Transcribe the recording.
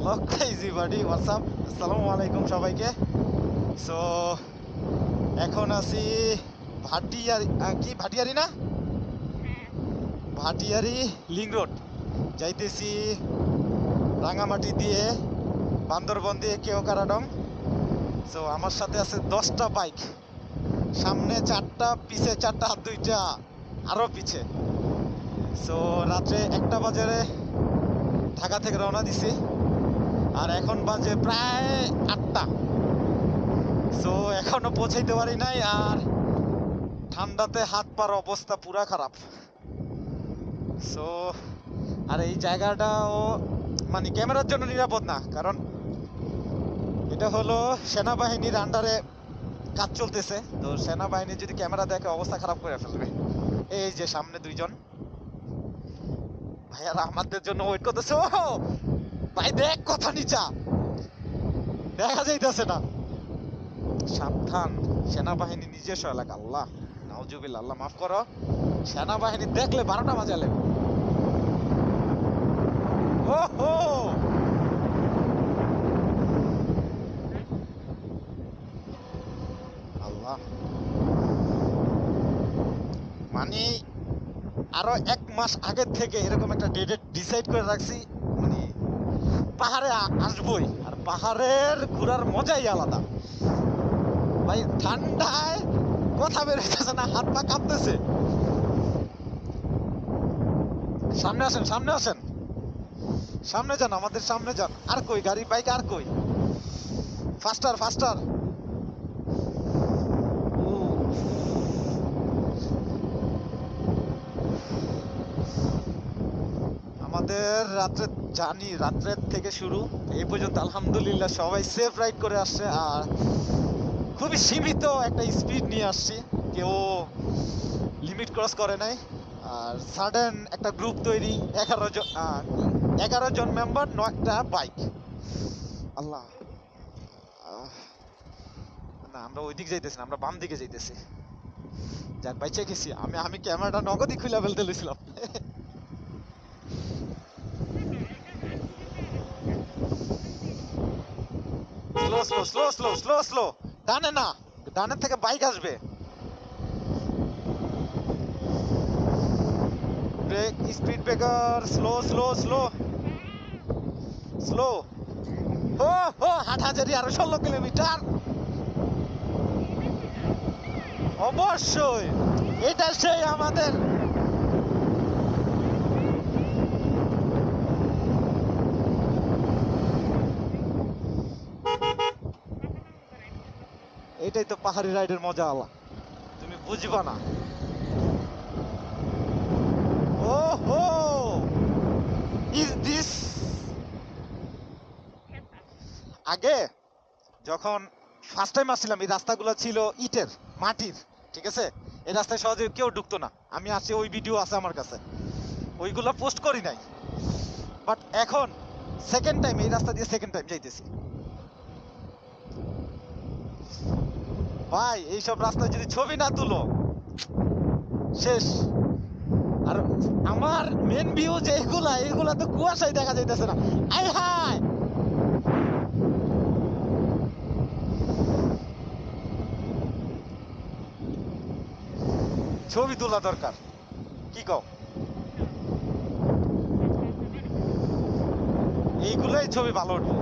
Lock everybody WhatsApp, আসসালামু আলাইকুম সবাইকে। সো এখন আছি ভাটিয়ারি, কি ভাটিয়ারি না, ভাটিয়ারি লিং রোড যাইতেছি রাঙামাটি দিয়ে বান্দরবন দিয়ে কেওকারাডং। সো আমার সাথে আছে 10টা বাইক, সামনে 4টা, পিছে 4টা, হাত 2টা আরও পিছে। সো রাত্রে 1টা বাজে ঢাকা থেকে রওনা দিছি, আর এখন বাজে প্রায় 8টা। সো এখনো পৌঁছাইতে পারি নাই, আর ঠান্ডাতে হাত পার অবস্থা পুরা খারাপ। সো আর এই জায়গাটাও মানে ক্যামেরার জন্য নিরাপদ না, কারণ এটা হলো সেনাবাহিনীর আন্ডারে কাজ চলতেছে। তো সেনাবাহিনী যদি ক্যামেরা দেখে অবস্থা খারাপ করে ফেলবে। এই যে সামনে 2জন ভাইয়ারা আমাদের জন্য ওয়েট করতেছে। ও ভাই দেখ, কথা নিচা দেখা যাইতেছে না। সাবধান, সেনাবাহিনী নিজস্ব এলাকা। আল্লাহ নাউজুবিল্লাহ, আল্লাহ মাফ করো। সেনাবাহিনী দেখলে 12টা বাজালে। ওহো আল্লাহ, মানে আরো 1 মাস আগের থেকে এরকম একটা ডেট ডিসাইড করে রাখছি, মানে পাহাড়ে আসবই, আর পাহাড়ের ঘোরার মজাই আলাদা ভাই। ঠান্ডায় কথা বের হইতেছে না, হাত পা কাঁপতেছে। সামনে আসেন, সামনে আসেন, সামনে যান, আমাদের সামনে যান। আর কই গাড়ি বাইক, আর কই? ফাস্টার ফাস্টার। আমাদের রাত্রে জানি, রাত্রের থেকে শুরু এই পর্যন্ত আলহামদুলিল্লাহ সবাই সেফ রাইড করে আসছে, আর খুবই সীমিত একটা স্পিড নিয়ে আসছি, কেউ লিমিট ক্রস করে নাই। আর সাডেন একটা গ্রুপ তৈরি, 11জন মেম্বার, 9টা বাইক। আল্লাহ, না আমরা ওই দিক যাইতেছি না, আমরা বাম দিকে যাইতেছি। যাক বাইচে গেছি। আমি ক্যামেরাটা নগদই খুলে ফেলতে লইছিলাম। Slow slow slow slow slow slow, ডানে না, ডানের থেকে বাইক আসবে। Brake, speed breaker, slow slow slow slow. ও ও হাটহাজারি আরো 16 কিলোমিটার। অবশ্যই এটা সেই আমাদের এটাই তো পাহাড়ি রাইডের মজা আলা, তুমি বুঝবা না। ও হো, ইজ দিস, আগে যখন ফার্স্ট টাইম আসছিলাম এই রাস্তাগুলো ছিল ইটের, মাটির, ঠিক আছে? এই রাস্তায় সহজে কেউ ঢুকতো না। আমি আসছি, ওই ভিডিও আছে আমার কাছে, ওইগুলো পোস্ট করি নাই। বাট এখন সেকেন্ড টাইম এই রাস্তা দিয়ে সেকেন্ড টাইম যাইতেছি ভাই। এইসব রাস্তায় যদি ছবি না তুলো শেষ। আর আমার মেন ভিউ যে এইগুলা, এইগুলা তো কুয়াশায় দেখা যাইতেছে না। আই হাই, ছবি তোলা দরকার, কি কও? এইগুলোই ছবি ভালো উঠবো।